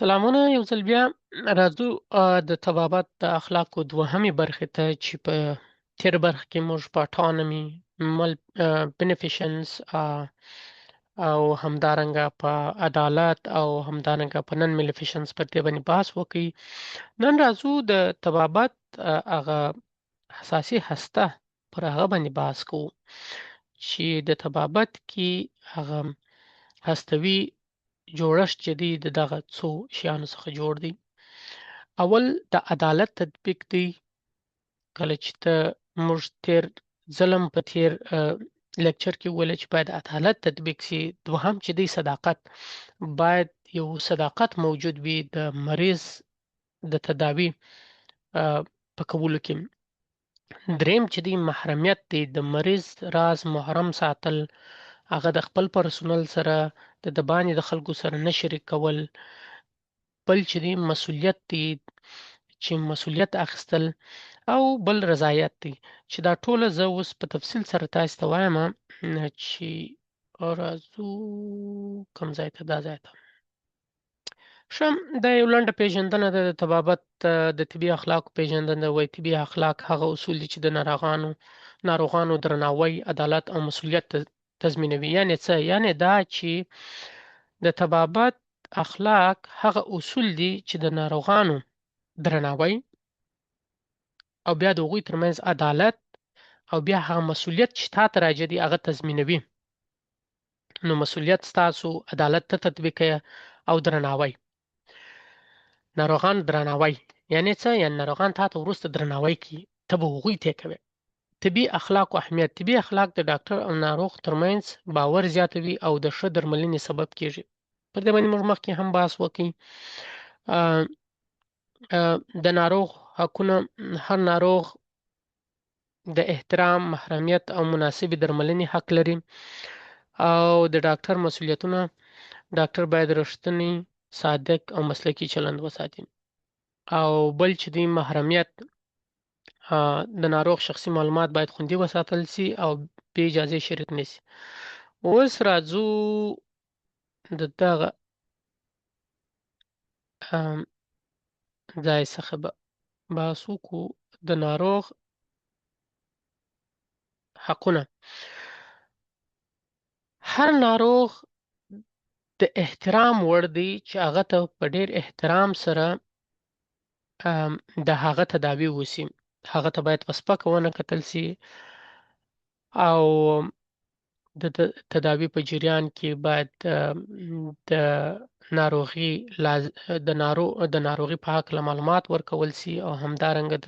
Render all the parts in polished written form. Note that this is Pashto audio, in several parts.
سلامونه یو ځل بیا راځو د طبابت د اخلاقو دوهمې برخې ته چې په تیر برخه کې موږ په اتونمي مل بنفیشنز او همدارنګه په عدالت او همدارنګه په نن ملیفیشنز پر دې باندې بحث وکړي. نن راځو د طبابت هغه حساسي هسته پر هغه باندې بحث کوو چې د طبابت کې هغه هستوي جوړښت چې دی د دغه څو شیانو څخه جوړ دی. اول د عدالت تطبیق دی. کله چې ته موږ تیر ظلم په تیر لیکچر کې ویل چې باید عدالت تطبیق شي. دوهم چې دی صداقت، باید یو صداقت موجود وي د مریض د تداوی په کولو کې. دریم چې دی محرمیت دی، د مریض راز محرم ساتل، هغه د خپل پرسونل سره د باندې د خلکو سره نه شریک کول. بل چې دی مسؤلیت دی، چې مسؤلیت اخیستل، او بل رضایت دی چې دا ټوله زه اوس په تفصیل سره تاسو ته وایم چې راځو کوم ځای ته، دا ځای ته. شم دا یو لنډه پیژندنه ده د طبابت د طبي اخلاقو پیژندنه. وایي طبي اخلاق هغه اصول دي چې د ناروغانو درناوی، عدالت او مسؤلیت تضمینوي. یعنی څه؟ یعنی دا چې د طبابت اخلاق هغه اصول دي چې د ناروغانو درناوی او بیا د هغوی ترمنځ عدالت او بیا هغه مسؤلیت چې تا ته راجع دي هغه تضمینوي. نو مسؤلیت ستاسو، عدالت ته تطبیقوي او درناوی. ناروغان درناوی یعنی څه؟ یعنی ناروغان تا ته وروسته درناوی کوي، ته به هغوی ته کوي. طبي اخلاق او اهمیت. طبي اخلاق د ډاکټر او ناروغ ترمنځ باور زیاتوي او د ښه درملنې سبب کیږي. پر دې باندې موږ مخکې هم بحث وکړي. د ناروغ حقونه. هر ناروغ د احترام، محرمیت او مناسبې درملنې حق لري. او د ډاکټر مسؤلیتونه. ډاکټر باید رښتینی، صادق او مسلکي چلند وساتي. او بل چې دی محرمیت، د ناروغ شخصي معلومات باید خوندي وساتل شي او بې اجازې شریک نشي. اوس راځو د دغه ځای څخه بحث وکړو د ناروغ حقونه. هر ناروغ د احترام وړ دی چې هغه ته په ډیر احترام سره د هغه تداوی وشي. هغه ته باید په سپکه ونه کتل شي او د تداوی په جریان کې باید د ناروغي د ناروغي په هکله معلومات ورکول شي او همدارنګه د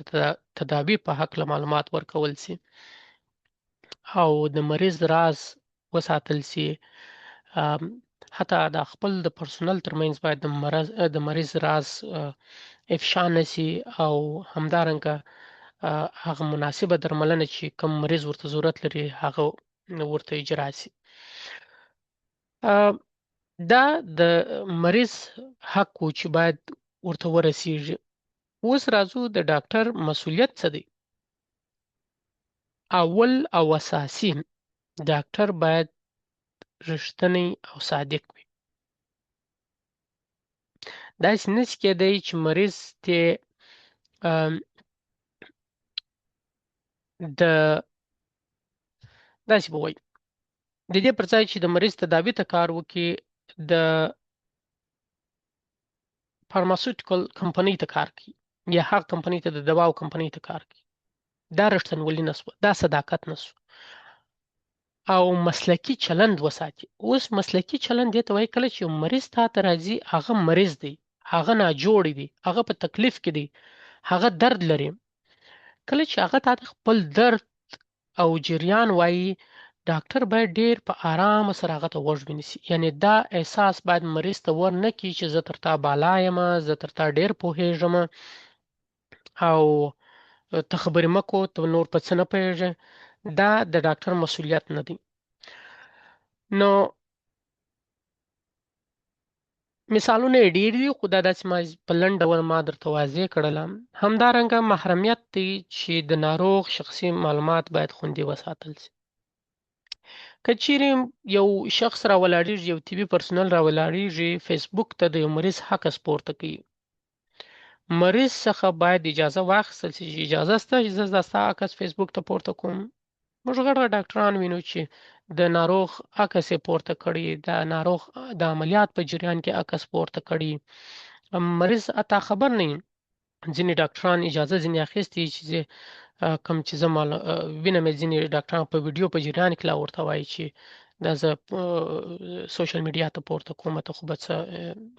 تداوی په هکله معلومات ورکول شي او د مریض راز وساتل شي. حتی د خپل د پرسونل ترمنځ باید د مریض راز افشا نشي او همدارنګه هغه مناسبه درملنه چې کوم مریض ورته ضرورت لري هغه ورته اجرا شي. دا د مریض حق و چې باید ورته ورسیږي. اوس راځو د ډاکټر مسؤلیت څه دی. اول او اساسي، ډاکټر باید رښتینی او صادق وي. داسې نشي کېدی چې مریض ته داسې به وایي د دې پر ځای چې د مریض تداوی ته کار وکړي د فارماسوټیکل کمپنۍ ته کار کوي یا هغه کمپنۍ ته د دواو کمپنۍ ته کار کوي. دا رښتینولي نه شوه، دا صداقت نه شو. او مسلکي چلند وساتي. اوس مسلکي چلند دې ته وایي کله چې مریض تا ته راځي هغه مریض دی، هغه ناجوړ دی، هغه په تکلیف کې دی، هغه درد لري. کله چې هغه تا ته خپل درد او جریان وایي، ډاکټر باید ډیر په آرام سره هغه ته غوږ ونیسي. یعنی دا احساس باید مریض ته ور نه کړي چې زه تر تا بالا یم، زه تر تا ډیر پوهیږم او ته خبرې مه کوه، ته نور په څه نه پوهیږې. دا د ډاکټر مسؤلیت نه دی. نو مثالونه یې ډیر دي خو دا داسې ما په لنډ ډول ما درته واضح کړله. همدارنګه محرمیت دی چې د ناروغ شخصي معلومات باید خوندي وساتل شي. که چیرې یو شخص راولاړېږي، یو طبي پرسونل راولاړېږي فیسبوک ته د یو مریض حق سپورته کوي، مریض څخه باید اجازه واخیستل شي چې اجازه سته چې زه دا ستا عکس فیسبوک ته پورته کوم. موږ غټ غټ ډاکټران وینو چې د ناروغ عکس یې پورته کړي، د ناروغ د عملیات په جریان کې عکس پورته کړي، مریض اته خبر نه وي. ځینې ډاکټران اجازه ځینې اخیستې چې کوم چې زه وینم یې ځینې ډاکټران په ویډیو په جریان کې لا ورته وایي چې دا زه سوشل میډیا ته پورته کوم، ته خو به څه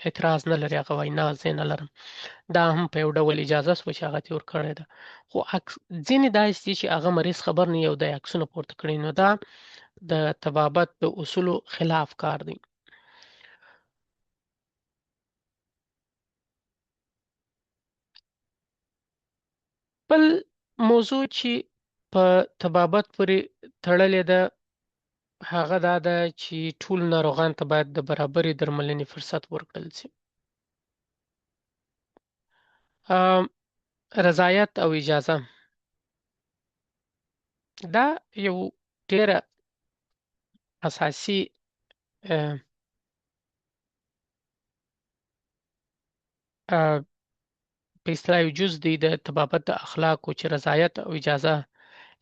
اعتراض نه لري؟ هغه وایي نه زه یې نه لرم. دا هم په یو ډول اجازه شوه چې هغه ترې ورکړې ده. خو ځینې داسې دي چې هغه مریض خبر نه وي او د عکسونه پورته کړي، نو دا د طبابت د اصولو خلاف کار دی. بل موضوع چې په طبابت پورې تړلې ده هغه دا ده چې ټول ناروغان ته باید د برابرې درملنې فرصت ورکړل شي. رضایت او اجازه دا یو ډیره اساسي په اصطلاح یو جز دی د طبابت د اخلاقو، چې رضایت او اجازه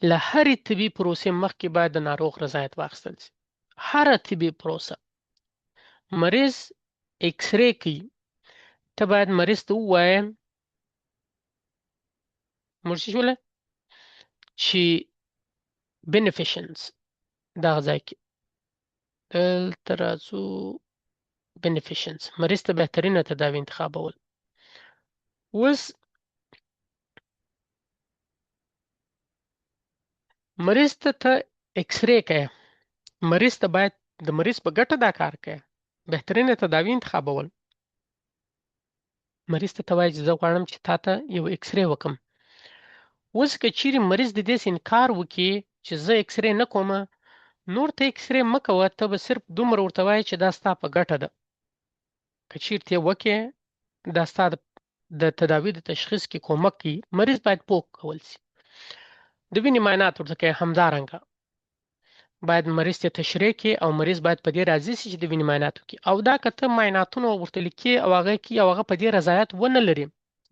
له هرې طبي پروسې مخکې باید د ناروغ رضایت واخیستل شي. هره طبي پروسه مریض ایکس رې کوي، ته باید مریض ته ووایې مرشي شوله چې بینیفیشنز دغه ځای کې دلته راځو. بینیفیشنز مریض ته بهترینه تداوی انتخابول. اوس مریض ته ایکس رې کوي، مریض ته باید د مریض په ګټه دا کار کوي، بهترینه تداوی انتخابول. مریض ته وایي چې زه غواړم چې تا ته یو ایکس رې وکم. اوس که چیرې مریض د دې انکار وکړي چې زه ایکس رې نه کوم، نور ته ایکس رې مه کوه، ته به صرف دومره ورته وایي چې دا ستا په ګټه ده. که چیرته یې وکړې دا ستا د تداوی د تشخیص کې کومک کوي، مریض باید پوه کول شي. د وینې معاینات ورته کوي، همدارنګه باید مریض ته تشریح کړي او مریض باید په دې راضي شي چې د وینې معاینات وکړي. او دا که ته معایناتونه ورته لیکي او هغه کوي او هغه په دې رضایت ونه لري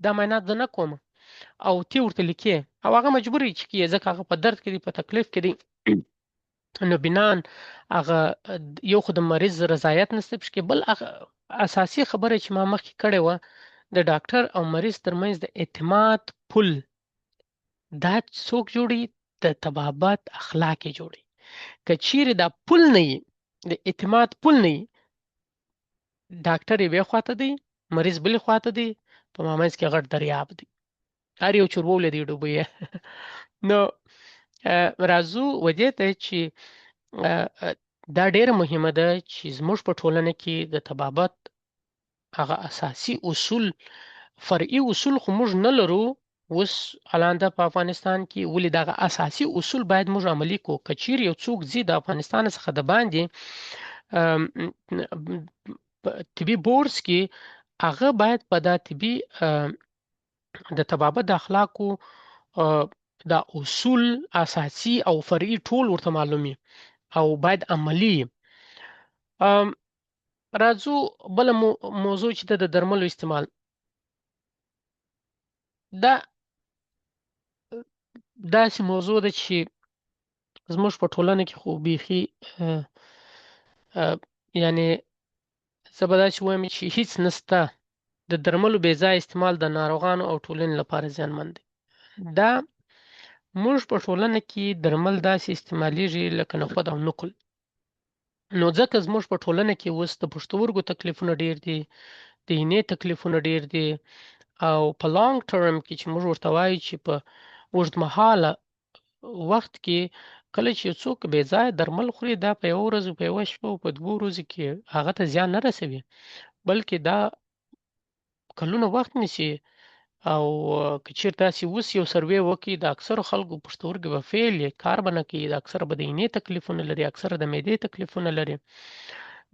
دا معاینات زه نه کوم او تی ورته لیکي او هغه مجبور یې چې کوي، ځکه هغه په درد کې دی، په تکلیف کې دی، نو بنان هغه یو خو د مریض رضایت نشته پکې، بل هغه اساسي خبره چې ما مخکې کړې وه د ډاکټر او مریض ترمنځ د اعتماد پل، دا څوک جوړي؟ د طبابت اخلاق یې جوړي. که چیرې دا پل نه وي، د اعتماد پل نه وي، ډاکټر یې یوې خواته دی، مریض بلې خواته دی، په مابینځ کې غټ دریاب دی، هر یو چوربولی دی ډوبوي. نو راځو ودې ته چې دا ډیره مهمه ده چې زموږ په ټولنه کې د طبابت هغه اساسي اصول، فرعي اصول خو موږ نه لرو اوس الانده په افغانستان کې، ولې دغه اساسي اصول باید موږ عملي کړو. که چیرې یو څوک ځي د افغانستان څخه د باندې طبي بورس کې، هغه باید په دا طبي د طبابت د اخلاقو دا اصول اساسي او فرعي ټول ورته معلومي او باید عملی. راځو بل موضوع چې د درملو استعمال، دا داسې موضوع ده چې زموږ په ټولنه کې خو بیخي یعنی زه به داسې ووایم چې هیڅ نسته. د درملو بې ځای استعمال د ناروغانو او ټولنې لپاره زیانمن دی. دا موږ په ټولنه کې درمل داسې استعمالیږي لکه نخود او نقل، نو ځکه زموږ په ټولنه کې اوس د پښتورګو تکلیفونه ډیر دي، د اینې تکلیفونه ډیر دي، او په لانګ ټرم کې چې موږ ورته وایو چې په اوږدمهاله وخت کې کله چې څوک بې ځای درمل خوري، دا په یو ورځ، په یوه شپه او په دوه ورځو کې هغه ته زیان نه رسوي، بلکې دا کلونه وخت نیسي. او که چیرته تاسې اوس یو سروې وکړي د اکثرو خلکو پښتورګي به فیل یې کار به نه کوي، د اکثره به د اینې تکلیفونه لري، اکثره د معدې تکلیفونه لري.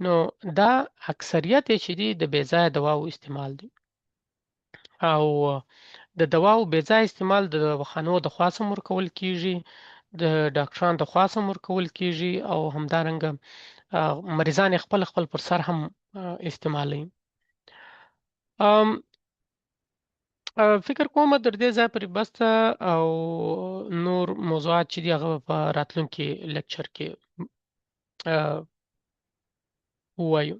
نو دا اکثریت یې چې دی د بې ځایه دواو استعمال دی، او د دواو بې ځای استعمال د دواخانو د خوا څخه ورکول کیږي، د ډاکټرانو د خوا هم ورکول کیږي او همدارنګه مریضان یې خپل خپل پر سر هم استعمالوي. ام، فکر کوم تر دې ځای پورې بس ده، او نور موضوعات چې دي هغه به په راتلونکي لیکچر کې ووایو.